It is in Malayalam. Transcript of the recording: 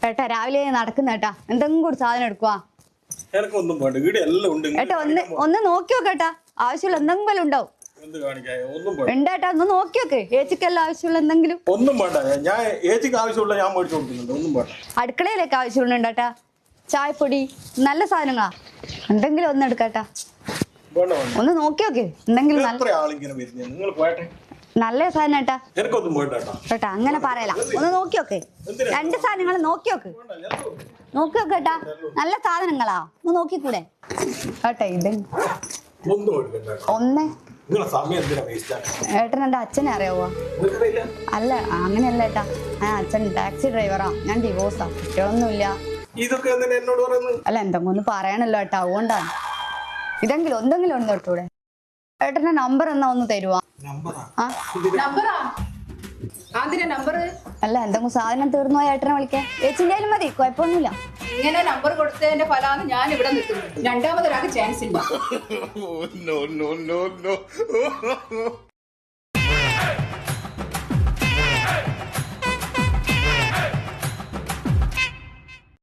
ഏട്ടാ രാവിലെ നടക്കുന്ന ഏട്ടാ എന്തെങ്കിലും കൂടി സാധനം എടുക്കുവാ. ഏട്ടാ ഒന്ന് നോക്കി നോക്കേട്ടാ, ആവശ്യമുള്ള എന്തെങ്കിലും ഉണ്ടാവും. ഉണ്ടേട്ടാ ഒന്ന് നോക്കി നോക്ക്, ഏച്ചിക്കെല്ലാം ആവശ്യമുള്ള എന്തെങ്കിലും. ഒന്നും വേണ്ട, ഞാൻ ഏച്ചിക്ക് ആവശ്യമുള്ള ഞാൻ മേടിച്ചു കൊടുക്കുന്നുണ്ട്. ഒന്നും വേണ്ട. അടുക്കളയിലേക്ക് ആവശ്യമുണ്ടേട്ടാ, ചായപ്പൊടി നല്ല സാധനങ്ങളാ, എന്തെങ്കിലും ഒന്ന് എടുക്കാട്ടാ. ഒന്ന് നോക്കി നോക്ക് എന്തെങ്കിലും നല്ല സാധനം ഏട്ടാ. ഏട്ടാ അങ്ങനെ പറയല, ഒന്ന് നോക്കി നോക്ക്, രണ്ട് സാധനങ്ങൾ നോക്കി നോക്ക്. നോക്കി നോക്കേട്ടാ, നല്ല സാധനങ്ങളാ, ഒന്ന് നോക്കിക്കൂടെ ഏട്ടാ. ഇത് ഒന്ന് ഏട്ടൻ എന്റെ അച്ഛനെ അറിയാവോ? അല്ല അങ്ങനെയല്ല ഏട്ടാ, ഞാൻ അച്ഛൻ ടാക്സി ഡ്രൈവറാ, ഞാൻ ഡിവോഴ്സാ, കുട്ടികളൊന്നുമില്ല. അല്ല എന്തെങ്കിലും ഒന്ന് പറയണല്ലോ ഏട്ടാ, അതുകൊണ്ടാണ്. ഇതെങ്കിലും എന്തെങ്കിലും ഒന്ന് തൊട്ടൂടെ. ഏട്ടന്റെ നമ്പർ എന്നാ ഒന്ന് തരുവാ? അല്ല എന്തെങ്കിലും സാധനം തീർന്നു പോയ ഏട്ടനെ വിളിക്കാൻ. ഏച്ചിന്റെ മതി, കുഴപ്പമൊന്നുമില്ല. ഇങ്ങനെ നമ്പർ കൊടുത്തതിന്റെ ഫലമാണ് ഞാൻ ഇവിടെ നിൽക്കുന്നത്. രണ്ടാമതൊരാൾക്ക് ചാൻസ് ഇല്ല.